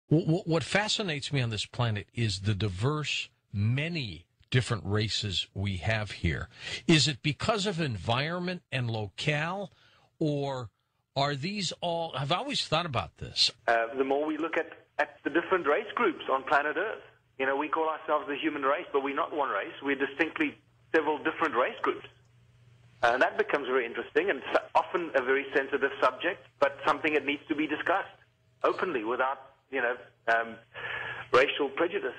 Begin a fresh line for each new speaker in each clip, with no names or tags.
What fascinates me on this planet is the diverse, many different races we have here. Is it because of environment and locale, or are these all? I've always thought about this.
The more we look at the different race groups on planet Earth, we call ourselves the human race, but we're not one race. We're distinctly several different race groups. And that becomes very interesting and often a very sensitive subject, but something that needs to be discussed openly without, racial prejudice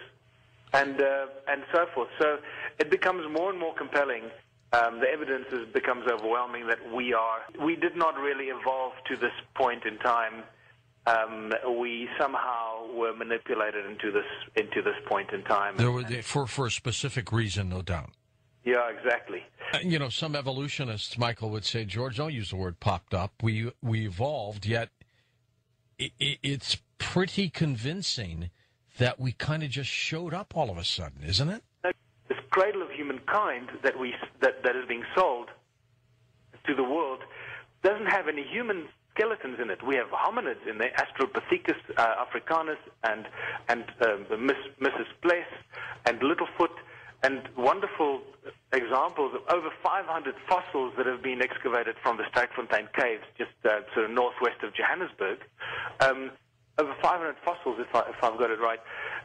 and so forth. So it becomes more and more compelling. The evidence becomes overwhelming that we did not really evolve to this point in time. We somehow were manipulated into this point in time.
For a specific reason, no doubt.
Yeah, exactly.
Some evolutionists, Michael, would say, George, don't use the word popped up. We evolved, yet it's pretty convincing that we kind of just showed up all of a sudden, isn't it?
This cradle of humankind that is being sold to the world doesn't have any human skeletons in it. We have hominids in there, Australopithecus africanus and Mrs. Pless and Littlefoot, and wonderful examples of over 500 fossils that have been excavated from the Sterkfontein caves, just sort of northwest of Johannesburg. Over 500 fossils, if I've got it right.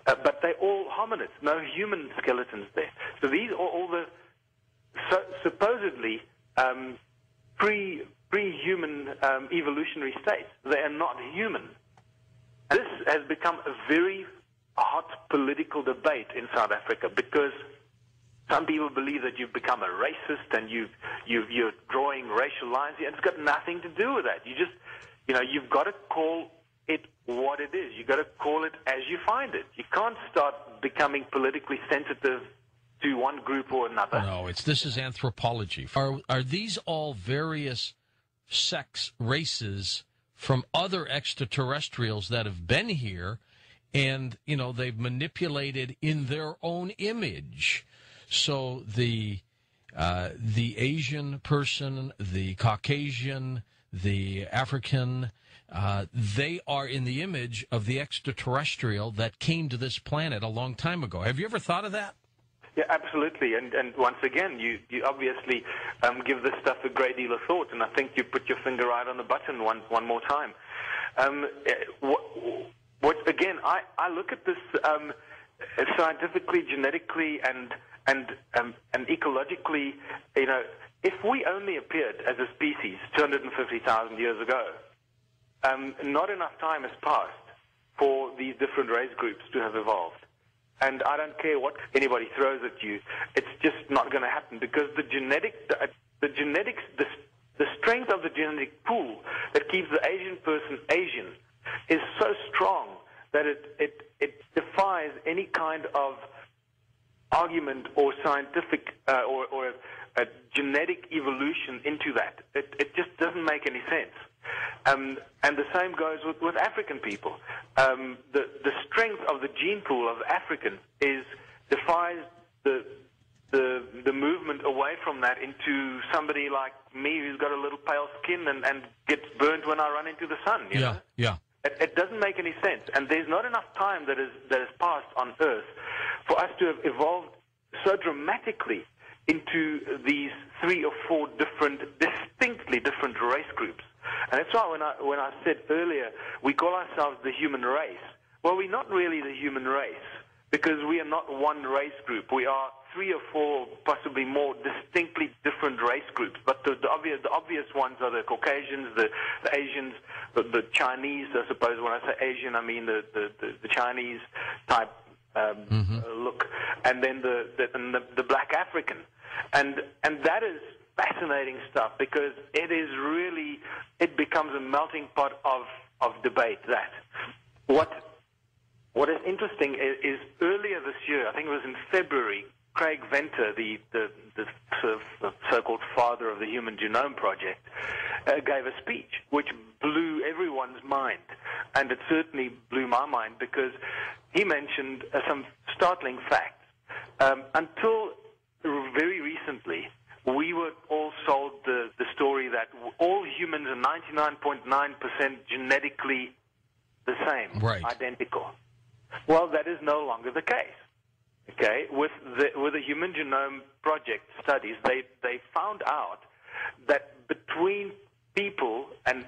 But they're all hominids, no human skeletons there. So these are all the supposedly pre-human evolutionary states. They are not human. This has become a very hot political debate in South Africa because some people believe that you've become a racist and you're drawing racial lines here. And it's got nothing to do with that. You've got to call it what it is. You've got to call it as you find it. You can't start becoming politically sensitive to one group or another.
No, this is anthropology. Are these all various sex races from other extraterrestrials that have been here and, they've manipulated in their own image? So the Asian person, the Caucasian, the African, they are in the image of the extraterrestrial that came to this planet a long time ago. Have you ever thought of that?
Yeah, absolutely. And once again, you obviously give this stuff a great deal of thought, and I think you put your finger right on the button one more time. Again, I look at this scientifically, genetically, and ecologically. If we only appeared as a species 250,000 years ago, not enough time has passed for these different race groups to have evolved. And I don't care what anybody throws at you; it's just not going to happen because the strength of the genetic pool that keeps the Asian person Asian is so strong that it defies any kind of argument or scientific or a genetic evolution into that. It just doesn't make any sense. And the same goes with African people. The strength of the gene pool of Africans defies the movement away from that into somebody like me who's got a little pale skin and gets burnt when I run into the sun. You know?
Yeah.
It doesn't make any sense, and there's not enough time that has passed on Earth for us to have evolved so dramatically into these 3 or 4 distinctly different race groups. And that's why when I said earlier we call ourselves the human race, well, we're not really the human race because we are not one race group. We are 3 or 4, possibly more, distinctly different race groups. But the obvious ones are the Caucasians, the Asians, the Chinese. I suppose when I say Asian, I mean the Chinese type look, and then the black African, and that is fascinating stuff because it becomes a melting pot of debate. That what is interesting is earlier this year, I think it was in February, Craig Venter, the sort of so-called father of the Human Genome Project, gave a speech which blew everyone's mind, and it certainly blew my mind because he mentioned some startling facts. Until very recently, we were all sold the story that all humans are 99.9% genetically the same,
right,
identical. Well, that is no longer the case. Okay, with the Human Genome Project studies, they found out that between people and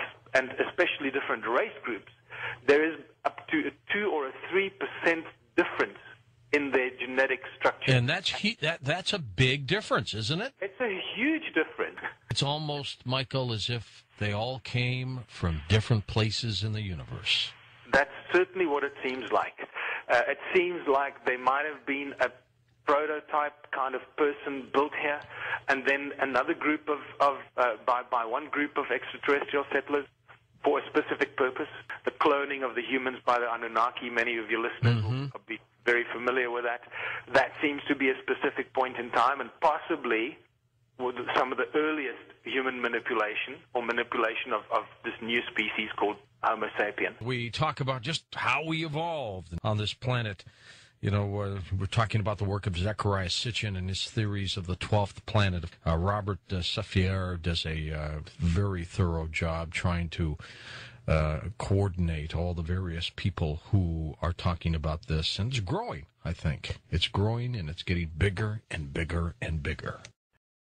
especially different race groups, there is up to a 2 or a 3% difference in their genetic structure.
And that's a big difference, isn't it?
It's a huge difference.
It's almost, Michael, as if they all came from different places in the universe.
That's certainly what it seems like. It seems like there might have been a prototype kind of person built here, and then another group by one group of extraterrestrial settlers for a specific purpose. The cloning of the humans by the Anunnaki, many of your listeners will be very familiar with that. That seems to be a specific point in time, and possibly with some of the earliest human manipulation or manipulation of this new species called Homo sapien.
We talk about just how we evolved on this planet. You know, we're talking about the work of Zecharia Sitchin and his theories of the 12th planet. Robert Saffier does a very thorough job trying to coordinate all the various people who are talking about this. And it's growing, I think. It's growing, and it's getting bigger and bigger and bigger.